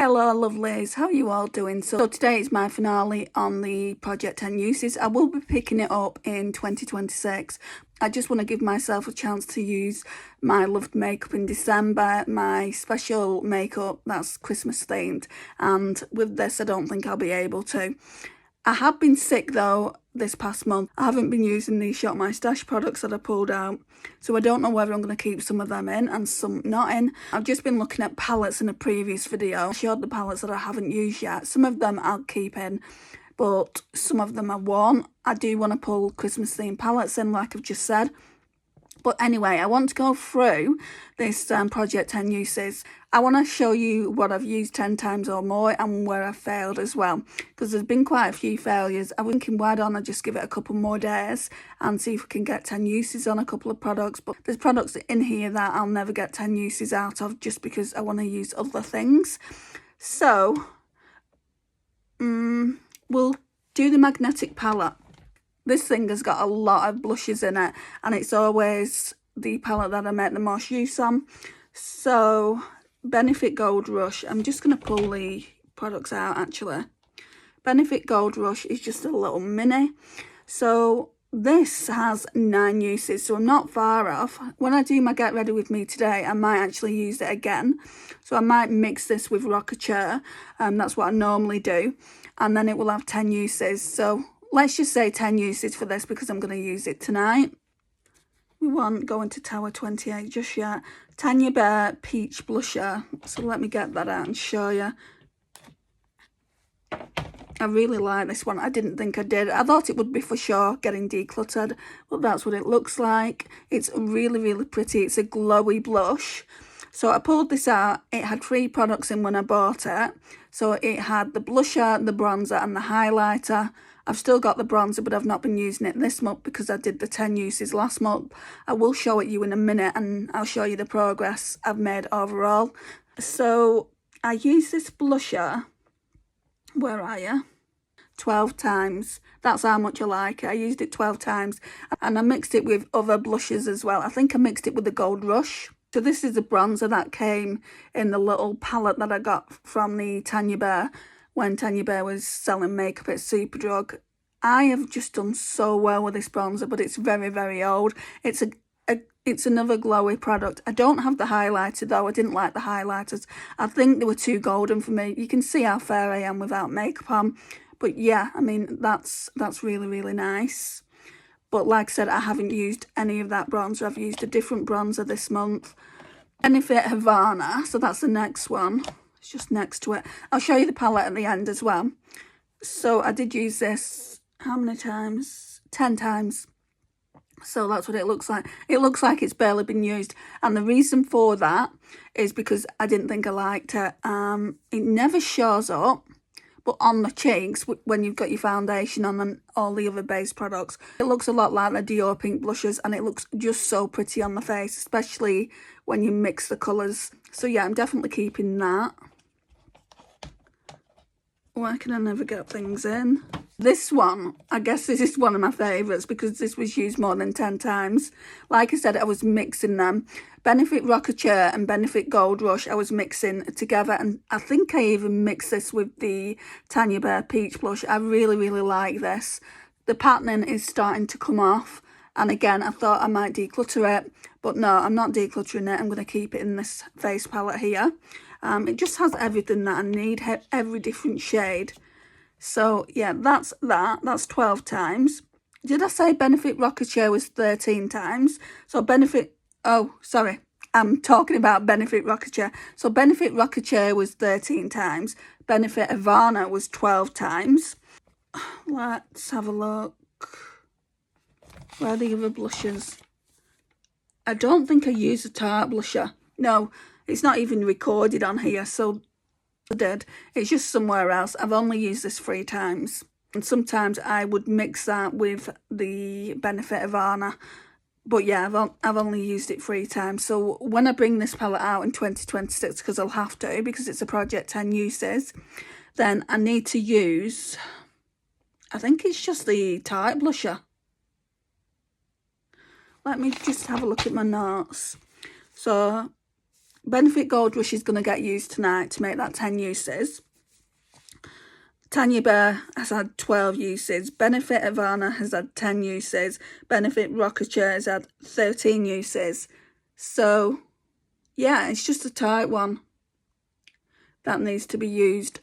Hello lovelies, how are you all doing? So today is my finale on the Project 10 uses. I will be picking it up in 2026. I just want to give myself a chance to use my loved makeup in December, my special makeup that's Christmas themed, and with this I don't think I'll be able to. I have been sick though this past month. I haven't been using these Shop My Stash products that I pulled out, so I don't know whether I'm going to keep some of them in and some not in. I've just been looking at palettes in a previous video. I showed the palettes that I haven't used yet. Some of them I'll keep in, but some of them I won't. I do want to pull Christmas themed palettes in, like I've just said. But anyway, I want to go through this Project 10 uses. I want to show you what I've used 10 times or more and where I've failed as well. Because there's been quite a few failures. I'm thinking, why don't I just give it a couple more days and see if we can get 10 uses on a couple of products. But there's products in here that I'll never get 10 uses out of just because I want to use other things. So, we'll do the magnetic palette. This thing has got a lot of blushes in it, and it's always the palette that I make the most use on. So, Benefit Gold Rush. I'm just going to pull the products out actually. Benefit Gold Rush is just a little mini. So, this has 9 uses, so I'm not far off. When I do my Get Ready With Me today, I might actually use it again. So, I might mix this with Rocker Chair. That's what I normally do. And then it will have 10 uses. So, let's just say 10 uses for this because I'm going to use it tonight. We won't go into Tower 28 just yet. Tanya Bear Peach Blusher. So let me get that out and show you. I really like this one. I didn't think I did. I thought it would be for sure getting decluttered, but that's what it looks like. It's really, really pretty. It's a glowy blush. So I pulled this out. It had 3 products in when I bought it. So it had the blusher, the bronzer and the highlighter. I've still got the bronzer, but I've not been using it this month because I did the 10 uses last month. I will show it you in a minute and I'll show you the progress I've made overall. So I used this blusher, where are you? 12 times. That's how much I like it. I used it 12 times and I mixed it with other blushes as well. I think I mixed it with the Gold Rush. So this is a bronzer that came in the little palette that I got from the Tanya Bear when Tanya Bear was selling makeup at Superdrug. I have just done so well with this bronzer, but it's very, very old. It's another glowy product. I don't have the highlighter though. I didn't like the highlighters. I think they were too golden for me. You can see how fair I am without makeup on. But yeah, I mean, that's really, really nice. But like I said, I haven't used any of that bronzer. I've used a different bronzer this month. Benefit Havana, so that's the next one. It's just next to it. I'll show you the palette at the end as well. So I did use this, how many times? 10 times. So that's what it looks like. It looks like it's barely been used. And the reason for that is because I didn't think I liked it. It never shows up. But on the cheeks, when you've got your foundation on and all the other base products, it looks a lot like the Dior Pink blushes and it looks just so pretty on the face, especially when you mix the colours. So yeah, I'm definitely keeping that. Why can I never get things in? This one, I guess this is one of my favourites because this was used more than 10 times. Like I said, I was mixing them. Benefit Rocker Chair and Benefit Gold Rush, I was mixing together. And I think I even mixed this with the Tanya Bear Peach Blush. I really, really like this. The patterning is starting to come off. And again, I thought I might declutter it. But no, I'm not decluttering it. I'm going to keep it in this face palette here. It just has everything that I need, every different shade. So yeah, that's that. That's 12 times. Did I say Benefit Rocker Chair was 13 times? So Benefit, oh, sorry. I'm talking about Benefit Rocker Chair. So Benefit Rocker Chair was 13 times. Benefit Havana was 12 times. Let's have a look. Where are the other blushes? I don't think I used a Tarte blusher. No, it's not even recorded on here, so I did. It's just somewhere else. I've only used this 3 times. And sometimes I would mix that with the Benefit Havana. But yeah, I've only used it 3 times. So when I bring this palette out in 2026, because I'll have to, because it's a Project 10 uses, then I need to use, I think it's just the Tarte blusher. Let me just have a look at my notes. So Benefit Gold Rush is going to get used tonight to make that 10 uses. Tanya Bear has had 12 uses. Benefit Havana has had 10 uses. Benefit Rockature has had 13 uses. So, yeah, it's just a tight one that needs to be used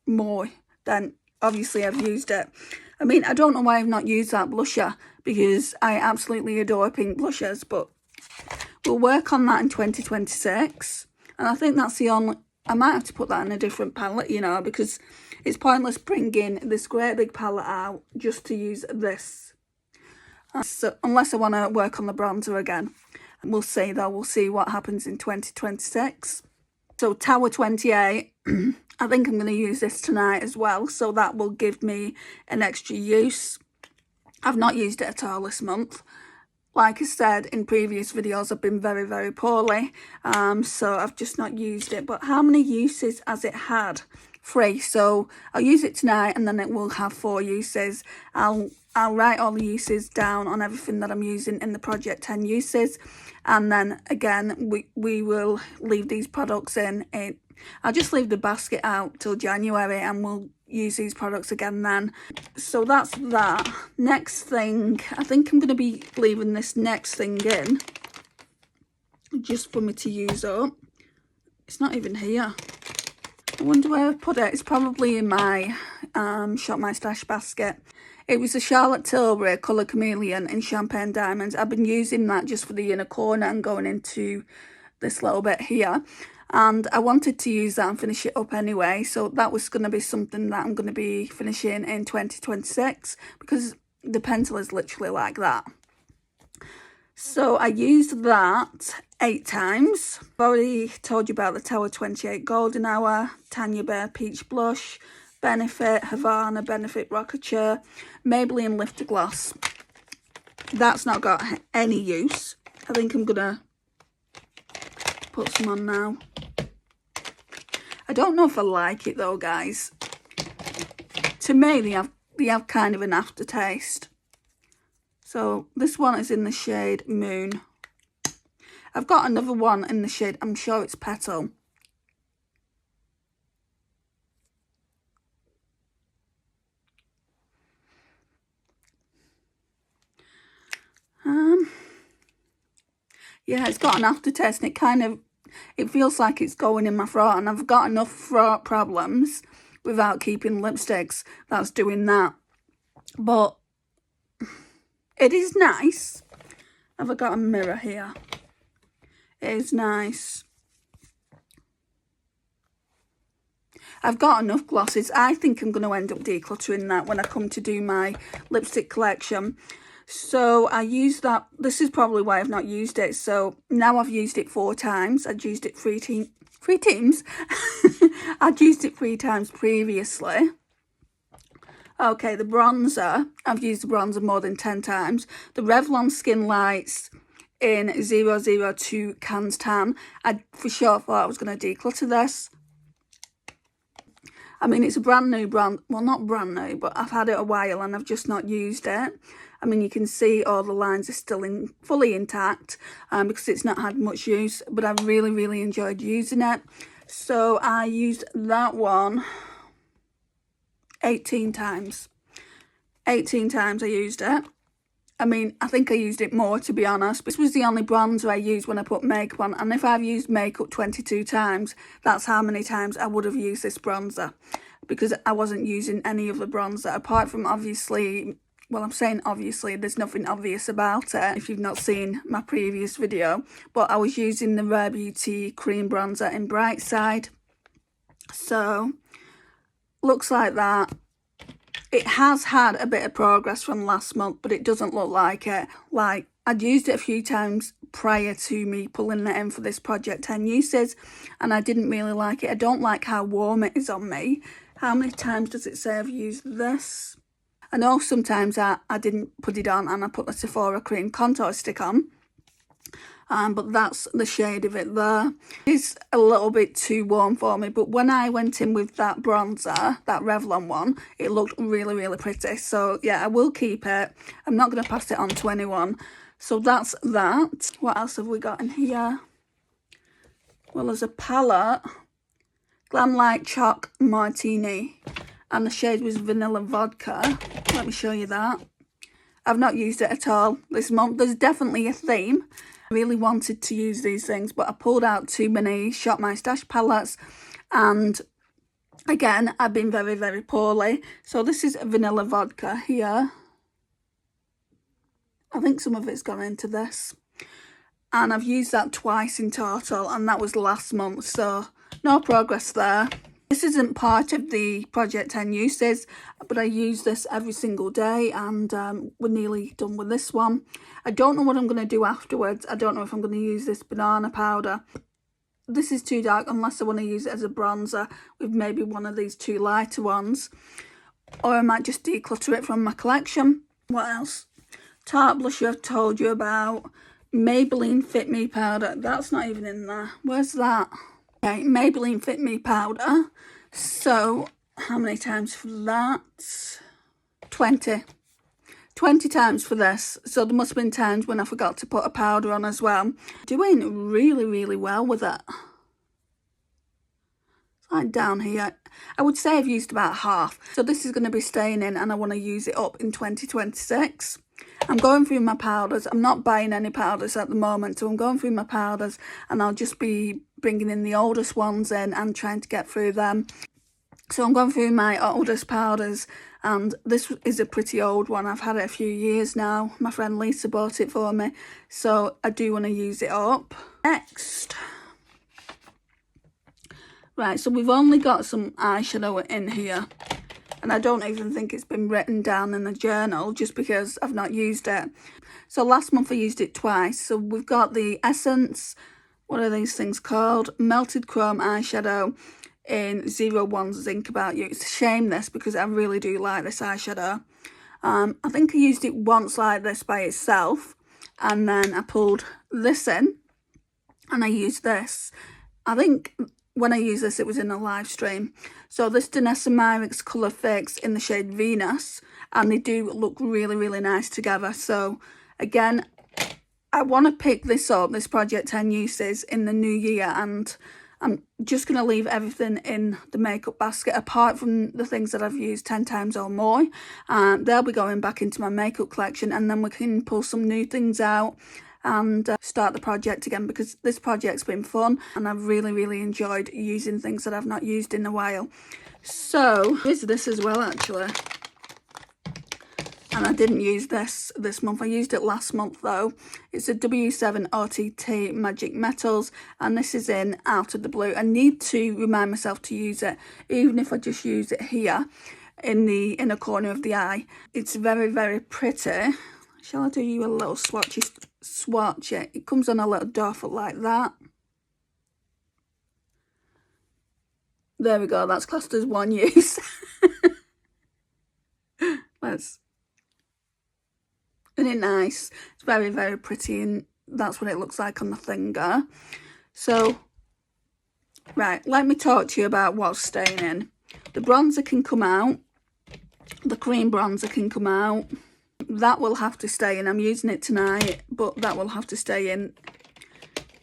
more than obviously I've used it. I mean, I don't know why I've not used that blusher, because I absolutely adore pink blushers, but we'll work on that in 2026. And I think that's the only... I might have to put that in a different palette, you know, because it's pointless bringing this great big palette out just to use this. So, unless I want to work on the bronzer again. We'll see though, we'll see what happens in 2026. So Tower 28, I think I'm going to use this tonight as well. So that will give me an extra use. I've not used it at all this month. Like I said in previous videos, I've been very, very poorly. So I've just not used it. But how many uses has it had? 3. So I'll use it tonight and then it will have 4 uses. I'll write all the uses down on everything that I'm using in the project 10 uses. And then again, we will leave these products in. I'll just leave the basket out till January and we'll use these products again then. So that's that. Next thing, I think I'm going to be leaving this next thing in just for me to use up. It's not even here. I wonder where I put it. It's probably in my Shop My Stash basket. It was a Charlotte Tilbury Colour Chameleon in Champagne Diamonds. I've been using that just for the inner corner and going into this little bit here. And I wanted to use that and finish it up anyway. So that was going to be something that I'm going to be finishing in 2026. Because the pencil is literally like that. So I used that 8 times. I've already told you about the Tower 28 Golden Hour, Tanya Bear Peach Blush, Benefit Havana, Benefit Rockature, Maybelline Lifter Gloss. That's not got any use. I think I'm going to put some on now. I don't know if I like it though, guys. To me, they have kind of an aftertaste. So this one is in the shade Moon. I've got another one in the shade, I'm sure it's Petal. Yeah, it's got an aftertaste and it feels like it's going in my throat, and I've got enough throat problems without keeping lipsticks that's doing that. But it is nice. Have I got a mirror here? It is nice. I've got enough glosses. I think I'm going to end up decluttering that when I come to do my lipstick collection. So I used that. This is probably why I've not used it. So now I've used it 4 times. I'd used it 3 times. I'd used it 3 times previously. Okay, the bronzer. I've used the bronzer more than 10 times. The Revlon Skin Lights in 002 Cans Tan. I for sure thought I was going to declutter this. I mean, it's a brand new brand. Well, not brand new, but I've had it a while and I've just not used it. I mean, you can see all the lines are still fully intact because it's not had much use. But I've really, really enjoyed using it. So I used that one 18 times. 18 times I used it. I mean, I think I used it more, to be honest. This was the only bronzer I used when I put makeup on. And if I've used makeup 22 times, that's how many times I would have used this bronzer. Because I wasn't using any of the bronzer. Apart from, obviously, well, I'm saying obviously, there's nothing obvious about it if you've not seen my previous video. But I was using the Rare Beauty Cream Bronzer in Bright Side. So, looks like that. It has had a bit of progress from last month, but it doesn't look like it. Like, I'd used it a few times prior to me pulling it in for this project 10 uses, and I didn't really like it. I don't like how warm it is on me. How many times does it say I've used this? I know sometimes I didn't put it on and I put the Sephora Cream Contour Stick on. But that's the shade of it there. It's a little bit too warm for me, but when I went in with that bronzer, that Revlon one, it looked really, really pretty. So yeah, I will keep it. I'm not going to pass it on to anyone. So that's that. What else have we got in here? Well, there's a palette, Glam Light Chalk Martini, and the shade was Vanilla Vodka. Let me show you that. I've not used it at all this month. There's definitely a theme. I really wanted to use these things, but I pulled out too many Shop My Stash palettes, and again, I've been very, very poorly. So this is Vanilla Vodka here. I think some of it's gone into this. And I've used that twice in total, and that was last month, so no progress there. This isn't part of the Project 10 uses, but I use this every single day, and we're nearly done with this one. I don't know what I'm going to do afterwards. I don't know if I'm going to use this banana powder. This is too dark unless I want to use it as a bronzer with maybe one of these two lighter ones. Or I might just declutter it from my collection. What else? Tarte blusher I've told you about. Maybelline Fit Me powder. That's not even in there. Where's that? Okay, Maybelline Fit Me powder. So, how many times for that? 20. 20 times for this. So there must have been times when I forgot to put a powder on as well. Doing really, really well with it. It's like down here. I would say I've used about half. So this is going to be staying in, and I want to use it up in 2026. I'm going through my powders. I'm not buying any powders at the moment, so I'm going through my powders, and I'll just be bringing in the oldest ones in and trying to get through them. So I'm going through my oldest powders, and this is a pretty old one. I've had it a few years now. My friend Lisa bought it for me, so I do want to use it up. Next. Right, so we've only got some eyeshadow in here. And I don't even think it's been written down in the journal just because I've not used it. So last month I used it twice. So we've got the Essence, what are these things called? Melted Chrome eyeshadow in 01 Zinc About You. It's a shame this because I really do like this eyeshadow. I think I used it once like this by itself. And then I pulled this in and I used this. I think when I used this, it was in a live stream. So this Danessa Myricks Colour Fix in the shade Venus, and they do look really, really nice together. So again, I want to pick this up, this Project 10 uses in the new year, and I'm just going to leave everything in the makeup basket apart from the things that I've used 10 times or more. They'll be going back into my makeup collection, and then we can pull some new things out and start the project again, because this project's been fun and I've really, really enjoyed using things that I've not used in a while. So here's this as well, actually, and I didn't use this month. I used it last month though. It's a W7 OTT Magic Metals, and this is in Out of the Blue. I need to remind myself to use it, even if I just use it here in the inner corner of the eye. It's very, very pretty. Shall I do you a little swatch it? It comes on a little doff like that. There we go, that's classed as one use. Isn't it nice? It's very, very pretty, and that's what it looks like on the finger. So, right, let me talk to you about what's staying in. The bronzer can come out. The cream bronzer can come out. That will have to stay in. I'm using it tonight, but that will have to stay in.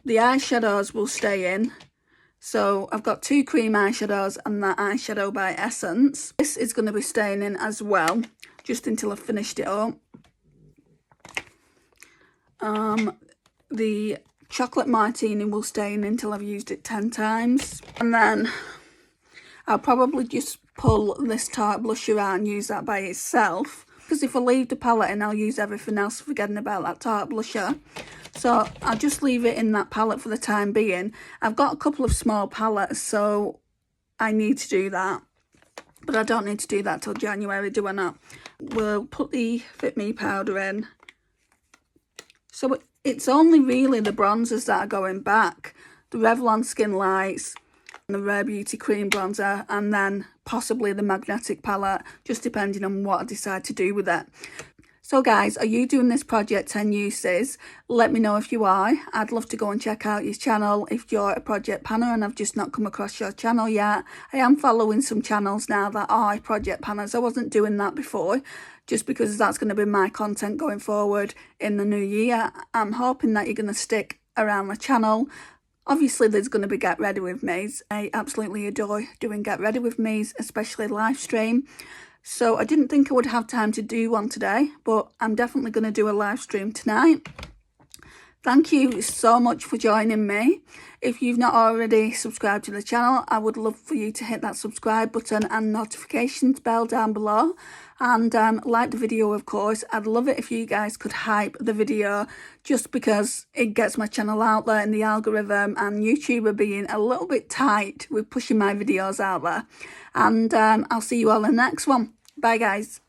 The eyeshadows will stay in. So I've got two cream eyeshadows and that eyeshadow by Essence. This is going to be staying in as well, just until I've finished it up. The chocolate martini will stay in until I've used it 10 times. And then I'll probably just pull this Tarte blusher out and use that by itself. Because if I leave the palette in, I'll use everything else, forgetting about that Tarte blusher. So I'll just leave it in that palette for the time being. I've got a couple of small palettes, so I need to do that. But I don't need to do that till January, do I not? We'll put the Fit Me powder in. So it's only really the bronzers that are going back. The Revlon Skin Lights, the Rare Beauty Cream Bronzer, and then possibly the Magnetic palette, just depending on what I decide to do with it. So guys, are you doing this Project 10 uses? Let me know if you are. I'd love to go and check out your channel if you're a project panner and I've just not come across your channel yet. I am following some channels now that are project panners. I wasn't doing that before, just because that's going to be my content going forward in the new year. I'm hoping that you're going to stick around the channel. Obviously, there's going to be get ready with me's. I absolutely adore doing get ready with me's, especially live stream. So I didn't think I would have time to do one today, but I'm definitely going to do a live stream tonight. Thank you so much for joining me. If you've not already subscribed to the channel, I would love for you to hit that subscribe button and notifications bell down below. And like the video, of course. I'd love it if you guys could hype the video, just because it gets my channel out there in the algorithm, and YouTube are being a little bit tight with pushing my videos out there. And I'll see you all in the next one. Bye, guys.